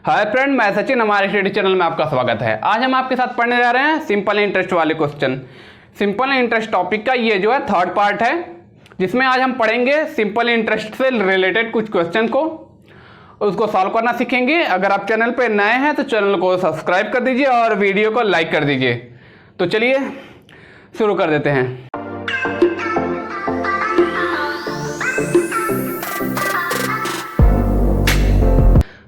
Hi friend, मैं सचिन, हमारे study channel में आपका स्वागत है। आज हम आपके साथ पढ़ने जा रहे हैं सिंपल इंटरेस्ट वाले क्वेश्चन। सिंपल इंटरेस्ट टॉपिक का ये जो है थर्ड पार्ट है, जिसमें आज हम पढ़ेंगे सिंपल इंटरेस्ट से रिलेटेड कुछ क्वेश्चन को, उसको सॉल्व करना सीखेंगे। अगर आप चैनल पर नए हैं तो चैनल को सब्सक्राइब कर दीजिए और वीडियो को लाइक कर दीजिए। तो चलिए शुरू कर देते हैं।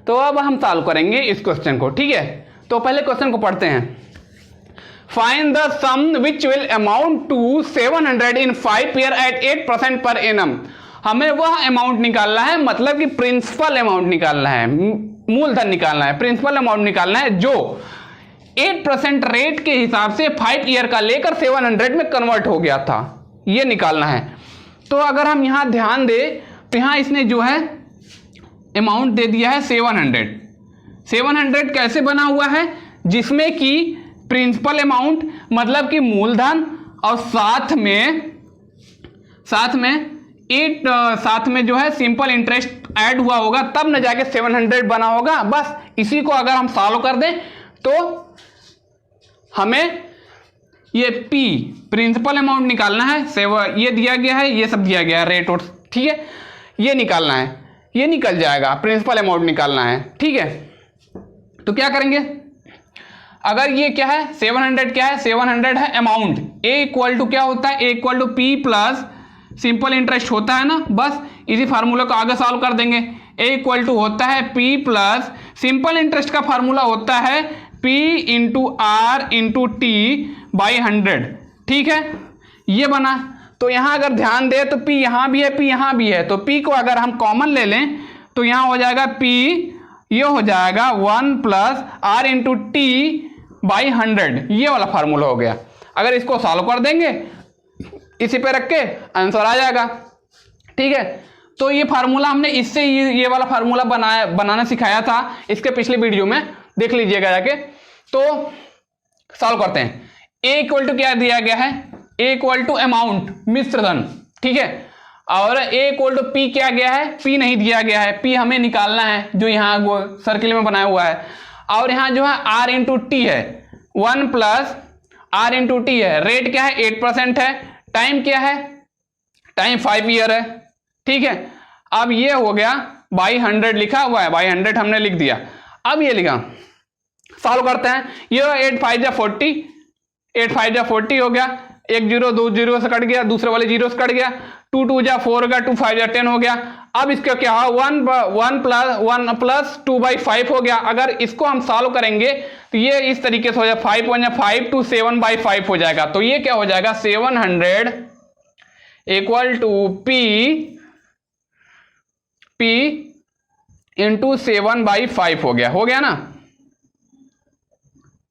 तो अब हम सॉल्व करेंगे इस क्वेश्चन को, ठीक है। तो पहले क्वेश्चन को पढ़ते हैं। Find the sum which will amount to 700 in 5 year at 8% per annum. हमें वह अमाउंट निकालना है, मतलब कि प्रिंसिपल अमाउंट निकालना है, मूलधन निकालना है, प्रिंसिपल अमाउंट निकालना है जो 8% रेट के हिसाब से 5 ईयर का लेकर 700 में कन्वर्ट हो गया था, यह निकालना है। तो अगर हम यहां ध्यान दें तो यहां इसने जो है अमाउंट दे दिया है 700 कैसे बना हुआ है, जिसमें कि प्रिंसिपल अमाउंट मतलब कि मूलधन और साथ में जो है सिंपल इंटरेस्ट ऐड हुआ होगा, तब न जाके 700 बना होगा। बस इसी को अगर हम सॉल्व कर दें तो हमें ये P प्रिंसिपल अमाउंट निकालना है। ये दिया गया है, ये सब दिया गया है, रेट और, ठीक है, ये निकालना है, ये निकल जाएगा, प्रिंसिपल अमाउंट निकालना है, ठीक है। तो क्या करेंगे, अगर ये क्या है 700 क्या है, 700 है अमाउंट, A इक्वल टू क्या होता है, A equal to P plus simple interest होता है ना। बस इसी फार्मूला को आगे सॉल्व कर देंगे। A इक्वल टू होता है P प्लस सिंपल इंटरेस्ट का फार्मूला होता है P into R into T by 100, ठीक है, ये बना। तो यहां अगर ध्यान दे तो P यहां भी है, P यहां भी है, तो P को अगर हम कॉमन ले लें तो यहां हो जाएगा P, ये हो जाएगा 1 plus R into T by 100, ये वाला फार्मूला हो गया। अगर इसको सॉल्व कर देंगे इसी पे रख के आंसर आ जाएगा, ठीक है। तो ये फार्मूला हमने इससे ये वाला फार्मूला बनाना सिखाया था, इसके पिछले वीडियो में देख लीजिएगा जाके। तो सॉल्व करते हैं। A इक्वल टू क्या दिया गया है, A इक्वल टू अमाउंट मिश्रधन, ठीक है, और A इक्वल टू P क्या गया है, P नहीं दिया गया है, P हमें निकालना है जो यहाँ सर्किल में बनाया हुआ है। और यहाँ जो है R इंटू टी है, 1 प्लस R इंटू टी है, रेट क्या है 8% है, टाइम क्या है, टाइम 5 ईयर है, ठीक है। अब ये हो गया बाई 100 लिखा हुआ है, बाई 100 हमने लिख दिया। अब ये लिखा, सॉल्व करते हैं। ये 8 5 जा 40, 8 5 जा 40 हो गया, एक जीरो 2 जीरो से कट गया, दूसरे वाले जीरो से कट गया, 2 2 जा 4 हो गया, 2 5 जा 10 हो गया। अब इसका क्या है 1 प्लस 2/5 हो गया। अगर इसको हम सॉल्व करेंगे तो ये इस तरीके से हो जाए 5 1 5 टू 7/5 हो जाएगा। तो ये क्या हो जाएगा 700 इक्वल टू P इंटू 7/5 हो गया ना।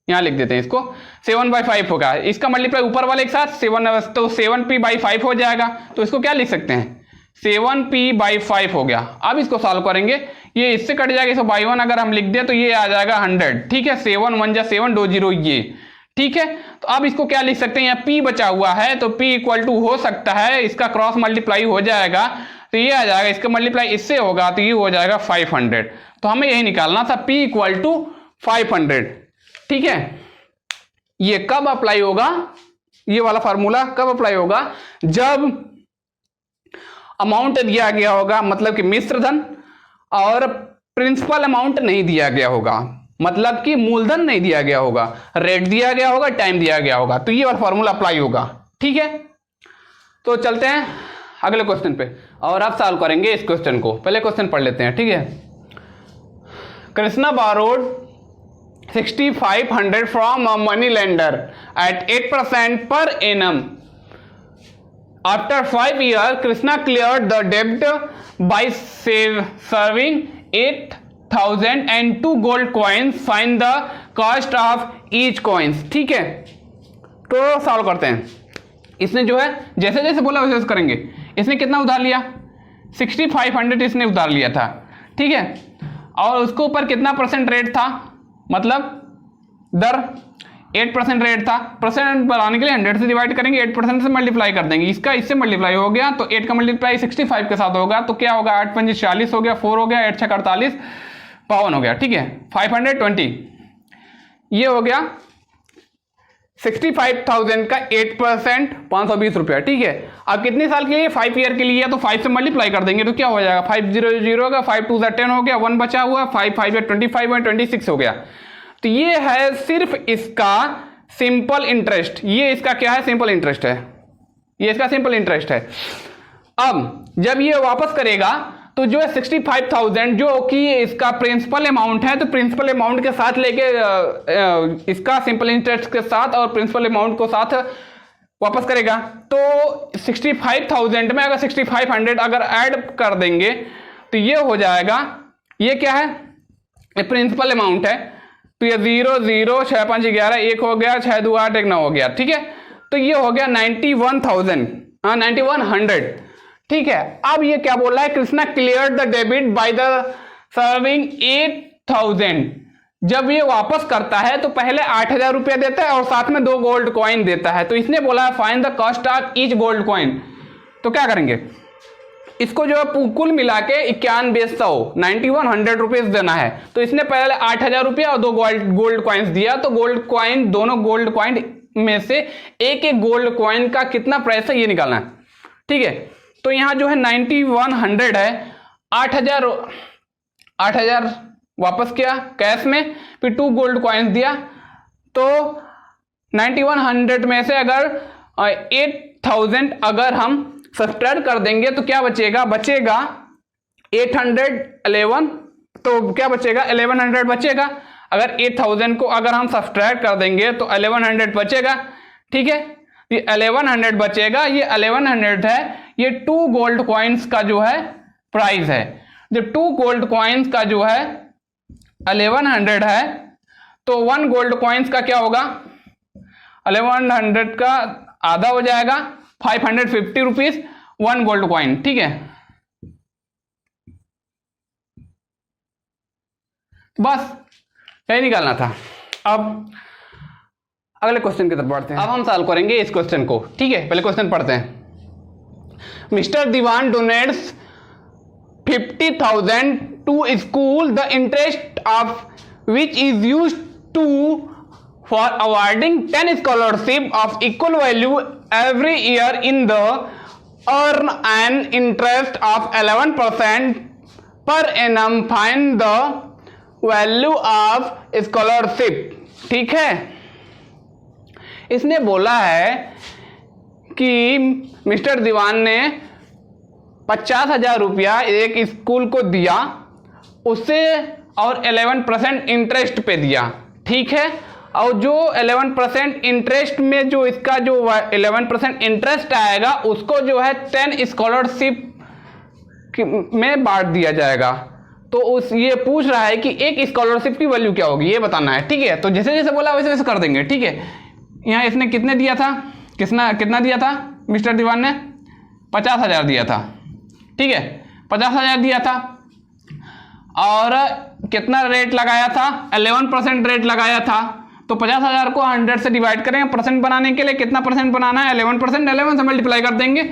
यहां लिख देते हैं इसको, 7/5 होगा, इसका मल्टीप्लाई ऊपर वाले के साथ 7, तो 7P/5 हो जाएगा। तो इसको क्या लिख सकते हैं 7P/5 हो गया। अब इसको सॉल्व करेंगे, ये इससे कट जाएगा, इसको बाई 1 अगर हम लिख दें तो ये आ जाएगा 100, ठीक है, 7 1 जा 7 2 0 ये, ठीक है। तो अब इसको क्या लिख सकते हैं, यहाँ P बचा हुआ है तो P इक्वल टू हो सकता है इसका क्रॉस मल्टीप्लाई हो जाएगा, तो ये आ जाएगा, इसका मल्टीप्लाई इससे होगा तो ये हो जाएगा 500। तो हमें यही निकालना था, P इक्वल टू 500, ठीक है। ये कब अप्लाई होगा, ये वाला फार्मूला कब अप्लाई होगा, जब अमाउंट दिया गया होगा, मतलब कि मिश्रधन, और प्रिंसिपल अमाउंट नहीं दिया गया होगा, मतलब कि मूलधन नहीं दिया गया होगा, रेट दिया गया होगा, टाइम दिया गया होगा, तो ये वाला फार्मूला अप्लाई होगा, ठीक है। तो चलते हैं अगले क्वेश्चन पे और आप सॉल्व करेंगे इस क्वेश्चन को। पहले क्वेश्चन पढ़ लेते हैं, ठीक है। Krishna borrowed 6500 from a money lender at 8% per annum. After 5 years, Krishna cleared the debt by serving 8,000 and 2 gold coins. Find the cost of each coins. ठीक है, तो सॉल्व करते हैं। इसने जो है जैसे जैसे बोला वैसे वैसे करेंगे। इसने कितना उधार लिया, 6500 इसने उधार लिया था, ठीक है, और उसके ऊपर कितना परसेंट रेट था, मतलब दर 8% रेट था। परसेंट बनाने के लिए 100 से डिवाइड करेंगे, 8% से मल्टीप्लाई कर देंगे, इसका इससे मल्टीप्लाई हो गया तो 8 का मल्टीप्लाई 65 के साथ होगा, तो क्या होगा 8 5 40 हो गया, 4 हो गया, 8 6 48, 52 हो गया, ठीक है। 520 ये हो गया 65,000 का 8%, 520 रुपया, ठीक है। अब कितने साल के लिए? 5 ईयर के लिए, तो 5 से मल्टीप्लाई कर देंगे तो क्या हो जाएगा? 500 होगा, 5 2 10 हो गया, 1 बचा हुआ, 5 5 25 और 26 हो गया। तो ये है सिर्फ इसका सिंपल इंटरेस्ट, ये इसका क्या है? सिंपल इंटरेस्ट है, ये इसका सिंपल इंटरेस्ट है। अब जब ये वापस करेगा तो जो है 65,000 जो कि इसका प्रिंसिपल अमाउंट है, तो प्रिंसिपल अमाउंट के साथ लेके इसका सिंपल इंटरेस्ट के साथ और प्रिंसिपल अमाउंट को साथ वापस करेगा। तो 65,000 में अगर 6500 अगर ऐड कर देंगे तो ये हो जाएगा, ये क्या है? ये प्रिंसिपल अमाउंट है। तो ये 0 0 6 5 11 1 हो गया, 6 2 8 1 9 हो गया, ठीक है। तो ये हो गया 91,000, 9100, ठीक है। अब ये क्या बोल रहा है? Krishna clear the debit by the serving 8,000। जब ये वापस करता है तो पहले 8,000 रुपया देता है और साथ में 2 गोल्ड कॉइन देता है। तो इसने बोला है find the cost of each gold coin. तो क्या करेंगे? इसको जो है कुल मिला के 9100 रुपीज देना है। तो इसने पहले 8,000 रुपया और 2 गोल्ड कॉइन्स दिया। तो गोल्ड कॉइन, दोनों गोल्ड कॉइन में से एक एक गोल्ड कॉइन का कितना प्राइस है ये निकालना है, ठीक है। तो यहां जो है 9100 है, 8,000 वापस किया कैश में, फिर 2 गोल्ड कॉइन्स दिया। तो 9100 में से अगर 8,000 अगर हम सब्ट्रैक्ट कर देंगे तो क्या बचेगा? बचेगा 811। तो क्या बचेगा? 1100 बचेगा। अगर 8,000 को अगर हम सब्ट्रैक्ट कर देंगे तो 1100 बचेगा, ठीक है। ये 1100 बचेगा, ये 1100 है, ये 2 गोल्ड कॉइन्स का जो है प्राइस है। जब 2 गोल्ड कॉइन्स का जो है 1100 है तो 1 गोल्ड कॉइन्स का क्या होगा? 1100 का आधा हो जाएगा, 550 रुपीज 1 गोल्ड कॉइन, ठीक है। बस यही निकालना था। अब अगले क्वेश्चन की तरफ बढ़ते हैं। अब हम सॉल्व करेंगे इस क्वेश्चन को, ठीक है। पहले क्वेश्चन पढ़ते हैं। Mister Diwan donates 50,000 to school, the interest of which is used to for awarding 10 scholarship of equal value every year in the earn an interest of 11% per annum, find the value of scholarship, ठीक है। इसने बोला है कि mister दीवान ने 50,000 रुपया एक school को दिया, उससे और 11% इंटरेस्ट पे दिया, ठीक है। और जो 11% इंटरेस्ट में जो इसका जो 11% इंटरेस्ट आएगा उसको जो है 10 स्कॉलरशिप में बांट दिया जाएगा। तो उस ये पूछ रहा है कि एक स्कॉलरशिप की वैल्यू क्या होगी ये बताना है, ठीक है। तो जैसे जैसे बोला वैसे वैसे कर देंगे, ठीक है। यहाँ इसने कितने दिया था, कितना दिया था? मिस्टर दीवान ने 50,000 दिया था, ठीक है। 50,000 दिया था और कितना रेट लगाया था? 11% रेट लगाया था। तो 50,000 को 100 से डिवाइड करेंगे परसेंट बनाने के लिए। कितना परसेंट बनाना है? 11%। 11 से मल्टीप्लाई कर देंगे,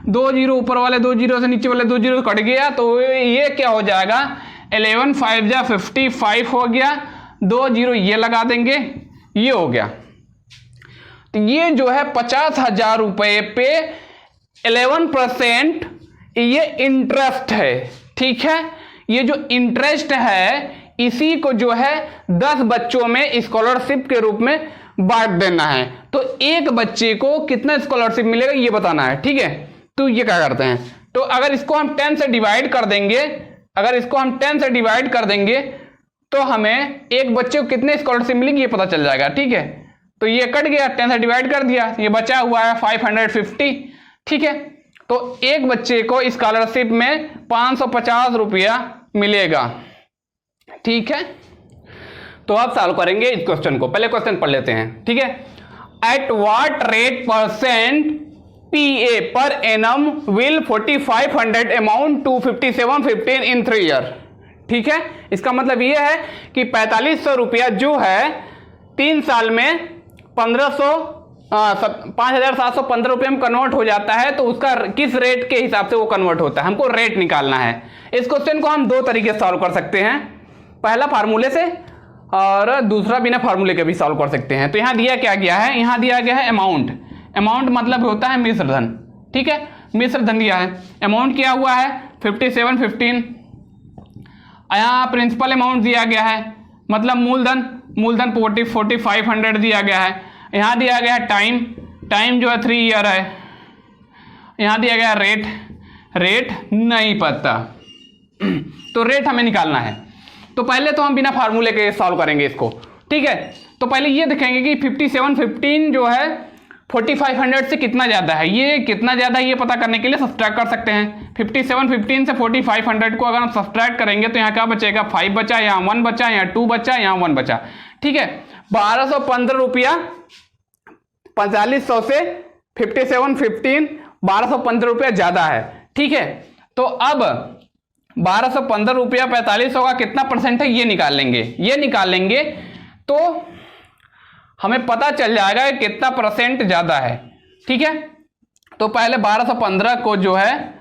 2 जीरो ऊपर वाले 2 जीरो से नीचे वाले 2 जीरो कट गया। तो ये क्या हो जाएगा? 11 5 जा 55 हो गया, 2 जीरो ये लगा देंगे, ये हो गया। तो ये जो है 50,000 रुपए पे 11% ये इंटरेस्ट है, ठीक है। ये जो इंटरेस्ट है इसी को जो है 10 बच्चों में स्कॉलरशिप के रूप में बांट देना है। तो एक बच्चे को कितना स्कॉलरशिप मिलेगा ये बताना है, ठीक है। तो ये क्या करते हैं, तो अगर इसको हम 10 से डिवाइड कर देंगे, अगर इसको हम 10 से डिवाइड कर देंगे तो हमें एक बच्चे को कितने स्कॉलरशिप मिलेंगी ये पता चल जाएगा, ठीक है। तो ये कट गया, 10 से डिवाइड कर दिया, ये बचा हुआ है 550, ठीक है। तो एक बच्चे को स्कॉलरशिप में 550 रुपया मिलेगा, ठीक है। तो अब सॉल्व करेंगे इस क्वेश्चन को। पहले क्वेश्चन पढ़ लेते हैं, ठीक है। At what rate percent PA per annum will 4500 amount to 5715 in 3 year, ठीक है। इसका मतलब ये है कि 4500 रुपया जो है 3 साल में 5,715 रुपये में कन्वर्ट हो जाता है। तो उसका किस रेट के हिसाब से वो कन्वर्ट होता है, हमको रेट निकालना है। इस क्वेश्चन को हम 2 तरीके से सॉल्व कर सकते हैं। पहला फार्मूले से और दूसरा बिना फार्मूले के भी सॉल्व कर सकते हैं। तो यहाँ दिया क्या गया है, यहाँ दिया गया है अमाउंट। अमाउंट मतलब होता है मिश्र धन, ठीक है, मिश्र धन दिया है। अमाउंट क्या हुआ है 5715। यहाँ प्रिंसिपल अमाउंट दिया गया है, मतलब मूलधन 4500 दिया गया है। यहाँ दिया गया है टाइम जो है 3 ईयर है। यहाँ दिया गया रेट नहीं पता, तो रेट हमें निकालना है। तो पहले तो हम बिना फार्मूले के सॉल्व करेंगे इसको, ठीक है। तो पहले ये देखेंगे कि 5715 जो है 4500 से कितना ज़्यादा है। ये कितना ज़्यादा है ये पता करने के लिए सब्सट्रैक्ट कर सकते हैं। 5715 से 4500 को अगर हम सब्सट्रैक्ट करेंगे तो यहाँ क्या बचेगा, 5 बचा, यहाँ 1 बचा, यहाँ 2 बचा, यहाँ 1 बचा, ठीक है। 1215 रुपया 4500 से 5715 1215 रुपया ज़्यादा है, ठीक है। तो अब 1215 रुपया 4500 का कितना परसेंट है ये निकाल लेंगे तो हमें पता चल जाएगा कि कितना परसेंट ज़्यादा है, ठीक है। तो पहले 1215 को जो है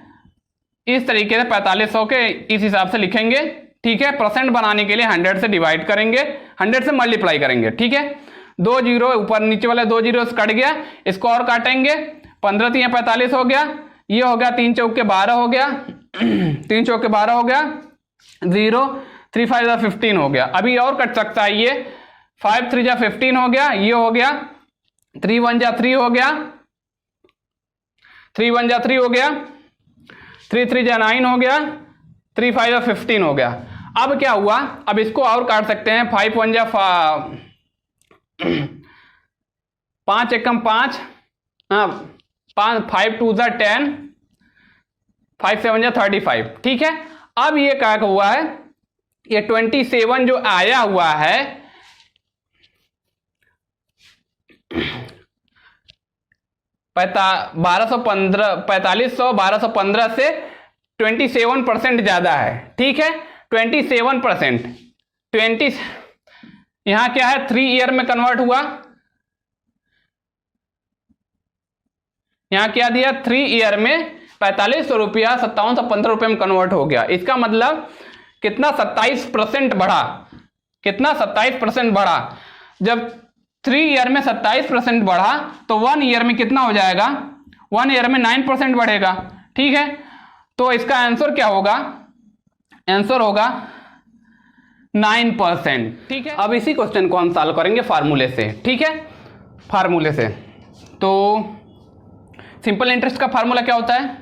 इस तरीके से 4500 के इस हिसाब से लिखेंगे, ठीक है। परसेंट बनाने के लिए 100 से डिवाइड करेंगे, 100 से मल्टीप्लाई करेंगे, ठीक है। 2 जीरो ऊपर नीचे वाले 2 जीरो कट गया, इसको और काटेंगे, 15 3 45 हो गया, ये हो गया 3 चौके 12 हो गया 3 चौके 12 हो गया, 0 3 5 15 हो गया। अभी और कट सकता है, ये 5 3 15 हो गया, ये हो गया 3 1 3 हो गया, 3 1 3 हो गया, 3 3 9 हो गया, 3 5 15 हो गया। अब क्या हुआ, अब इसको और काट सकते हैं, 5 1 5 एकम 5, हाँ 5 2 10, 5 7 35, ठीक है। अब ये क्या हुआ है, ये 27 जो आया हुआ है 1215 से 27% ज्यादा है, ठीक है। 27%, 20 यहां क्या है 3 ईयर में कन्वर्ट हुआ, यहां क्या दिया 3 ईयर में 4500 रुपया 5715 रुपये में कन्वर्ट हो गया। इसका मतलब कितना 27% बढ़ा, कितना 27% बढ़ा। जब 3 ईयर में 27% बढ़ा तो 1 ईयर में कितना हो जाएगा, 1 ईयर में 9% बढ़ेगा, ठीक है। तो इसका आंसर क्या होगा, आंसर होगा 9%, ठीक है। अब इसी क्वेश्चन को हम सॉल्व करेंगे फार्मूले से, ठीक है, फार्मूले से। तो सिंपल इंटरेस्ट का फार्मूला क्या होता है,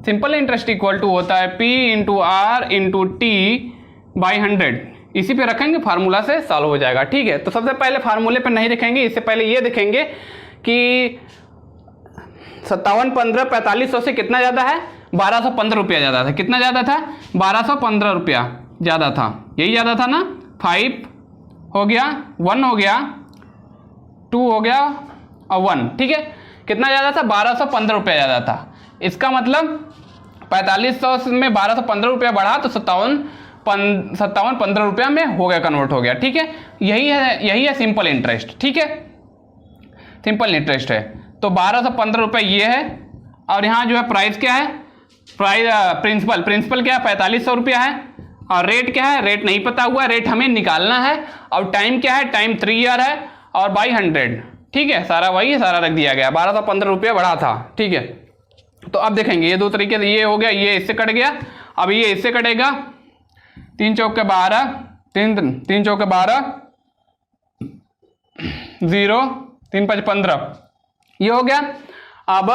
सिंपल इंटरेस्ट इक्वल टू होता है P into R into T by 100। इसी पे रखेंगे, फार्मूला से सॉल्व हो जाएगा, ठीक है। तो सबसे पहले फार्मूले पे नहीं देखेंगे, इससे पहले ये देखेंगे कि 5715 4500 से कितना ज़्यादा है, 1215 रुपया ज़्यादा था। कितना ज़्यादा था, 1215 रुपया ज़्यादा था, यही ज़्यादा था ना। 5 हो गया, 1 हो गया, 2 हो गया और 1, ठीक है। कितना ज़्यादा था, 1215 रुपया ज़्यादा था। इसका मतलब 4500 में 1215 रुपया बढ़ा तो 5715 रुपया में हो गया, कन्वर्ट हो गया, ठीक है। यही है सिंपल इंटरेस्ट, ठीक है, सिंपल इंटरेस्ट है। तो 1215 रुपये ये है, और यहाँ जो है प्राइस क्या है, प्राइस प्रिंसिपल क्या है 4500 रुपया है, और रेट क्या है, रेट नहीं पता हुआ, रेट हमें निकालना है। और टाइम क्या है, टाइम 3 ईयर है, और बाई 100, ठीक है, सारा वही है, सारा रख दिया गया। 1215 रुपया बढ़ा था, ठीक है। तो अब देखेंगे ये 2 तरीके से, ये हो गया, ये इससे कट गया, अब ये इससे कटेगा, 3 चौके 12, 3 चौके 12, 0 3 5 15, ये हो गया। अब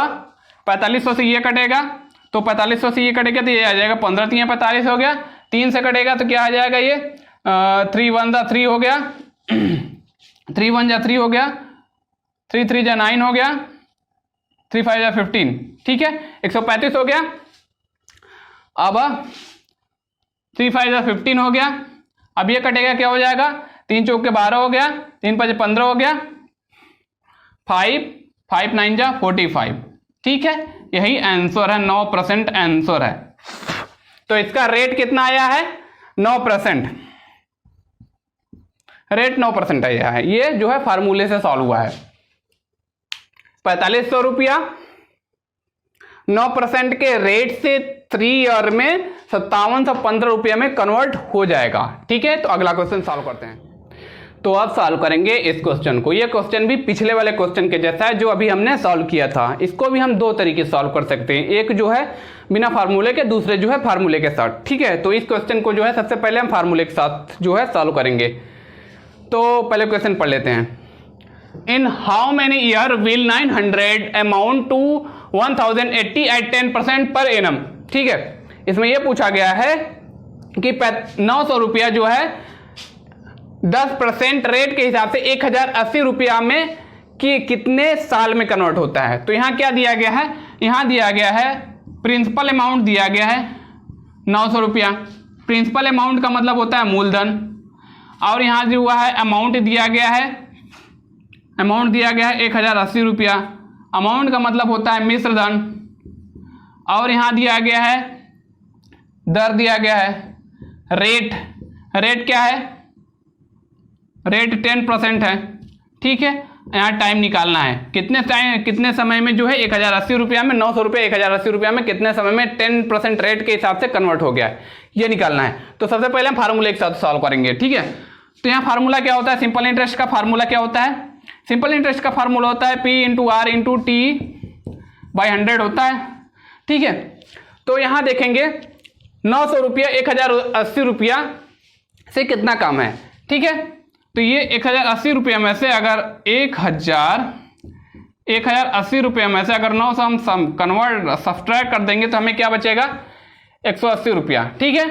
4500 से ये कटेगा, तो 4500 से ये कटेगा तो ये आ जाएगा 15 3 45 हो गया। 3 से कटेगा तो क्या आ जाएगा, ये 3 1 3 हो गया, 3 1 3 हो गया, 3 3 9 हो गया, 3 5 15, ठीक है, 135 हो गया। अब 3 5 15 हो गया, अब ये कटेगा, क्या हो जाएगा, 3 चौके 12 हो गया, 3 5 15 हो गया, 5 5 9 45, ठीक है। यही आंसर है, 9% आंसर है। तो इसका रेट कितना आया है, 9%, रेट 9% आया है। ये जो है फार्मूले से सॉल्व हुआ है। 4500 रुपया 9% के रेट से 3 ईयर में 5715 रुपये में कन्वर्ट हो जाएगा। ठीक है, तो अगला क्वेश्चन सॉल्व करते हैं। तो अब सॉल्व करेंगे इस क्वेश्चन को। ये क्वेश्चन भी पिछले वाले क्वेश्चन के जैसा है जो अभी हमने सॉल्व किया था। इसको भी हम दो तरीके से सॉल्व कर सकते हैं, एक जो है बिना फार्मूले के, दूसरे जो है फार्मूले के साथ। ठीक है, तो इस क्वेश्चन को जो है सबसे पहले हम फार्मूले के साथ जो है सॉल्व करेंगे। तो पहले क्वेश्चन पढ़ लेते हैं। In how many year will 900 amount to 1080 at 10% per annum. ठीक है, इसमें यह पूछा गया है कि 900 रुपया जो है 10% रेट के हिसाब से 1080 रुपया में कि कितने साल में कन्वर्ट होता है। तो यहां क्या दिया गया है, यहां दिया गया है प्रिंसिपल अमाउंट दिया गया है 900 रुपया। प्रिंसिपल अमाउंट का मतलब होता है मूलधन, और यहां जो हुआ है अमाउंट दिया गया है, अमाउंट दिया गया है 1080 रुपया। अमाउंट का मतलब होता है मिश्र धन, और यहां दिया गया है दर दिया गया है, रेट, रेट क्या है, रेट 10% है। ठीक है, यहाँ टाइम निकालना है, कितने समय में जो है 1080 रुपया में 900 रुपये 1080 रुपया में कितने समय में 10% रेट के हिसाब से कन्वर्ट हो गया है, ये निकालना है। तो सबसे पहले हम फार्मूले के साथ सॉल्व करेंगे। ठीक है, तो यहाँ फार्मूला क्या होता है, सिंपल इंटरेस्ट का फार्मूला क्या होता है, सिंपल इंटरेस्ट का फार्मूला होता है P into R into T by 100 होता है। ठीक है, तो यहाँ देखेंगे 900 रुपया 1080 रुपया से कितना कम है। ठीक है, तो ये 1080 रुपये में से अगर 1080 रुपये में से अगर 900 हम कन्वर्ट सब्सट्रैक्ट कर देंगे तो हमें क्या बचेगा, 180 रुपया। ठीक है,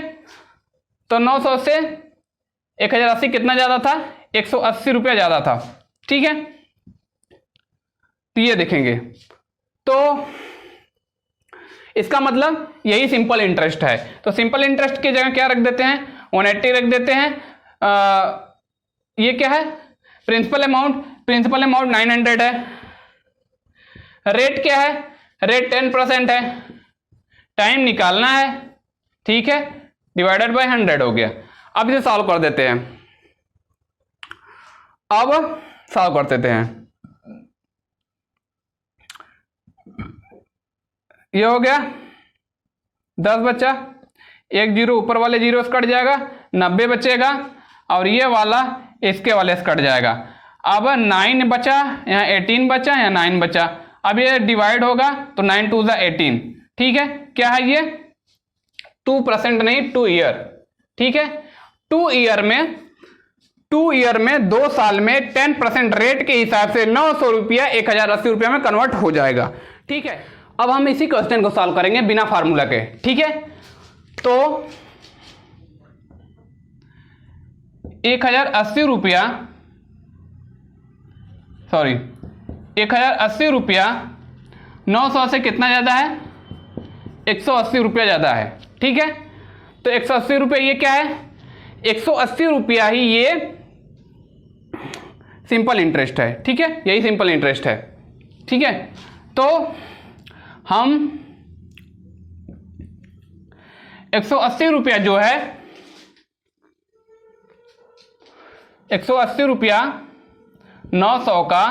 तो 900 से 1080 कितना ज़्यादा था, 180 रुपया ज़्यादा था। ठीक है, तो ये देखेंगे, तो इसका मतलब यही सिंपल इंटरेस्ट है। तो सिंपल इंटरेस्ट की जगह क्या रख देते हैं, 180 रख देते हैं। ये क्या है, प्रिंसिपल अमाउंट, प्रिंसिपल अमाउंट 900 है। रेट क्या है, रेट 10% है। टाइम निकालना है, ठीक है, डिवाइडेड बाय 100 हो गया। अब इसे सॉल्व कर देते हैं, अब सॉल्व कर देते हैं। ये हो गया 10 बचा, एक जीरो ऊपर वाले जीरो से कट जाएगा, 90 बचेगा, और ये वाला इसके वाले से कट जाएगा। अब 9 बचा, यहाँ 18 बचा, यहाँ 9 बचा। अब ये डिवाइड होगा तो 9 2 18। ठीक है, क्या है ये 2% नहीं 2 ईयर। ठीक है, 2 ईयर में 2 साल में 10% रेट के हिसाब से 900 रुपया 1080 रुपया में कन्वर्ट हो जाएगा। ठीक है, अब हम इसी क्वेश्चन को सॉल्व करेंगे बिना फार्मूला के। ठीक है, तो 1080 रुपया 900 से कितना ज़्यादा है, 180 रुपया ज़्यादा है। ठीक है, तो 180 रुपया ये क्या है, 180 रुपया ही ये सिंपल इंटरेस्ट है। ठीक है, यही सिंपल इंटरेस्ट है। ठीक है, तो हम 180 रुपया जो है 180 रुपया 900 का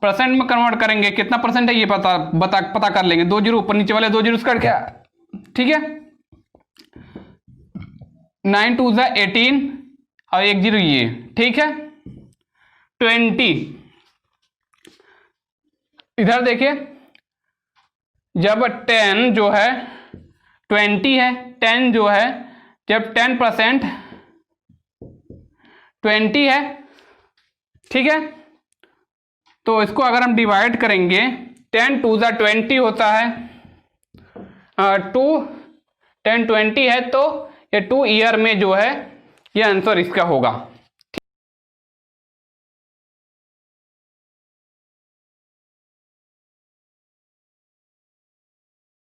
परसेंट में कन्वर्ट करेंगे, कितना परसेंट है ये पता कर लेंगे। 2 जीरो ऊपर नीचे वाले 2 जीरो कट गया। ठीक है, 9 2 18 और 1 जीरो ये। ठीक है, 20। इधर देखिए, जब 10 जो है 20 है, 10 जो है जब 10% 20 है। ठीक है, तो इसको अगर हम डिवाइड करेंगे 10 2 20 होता है, 10 20 है, तो ये 2 ईयर में जो है ये आंसर इसका होगा।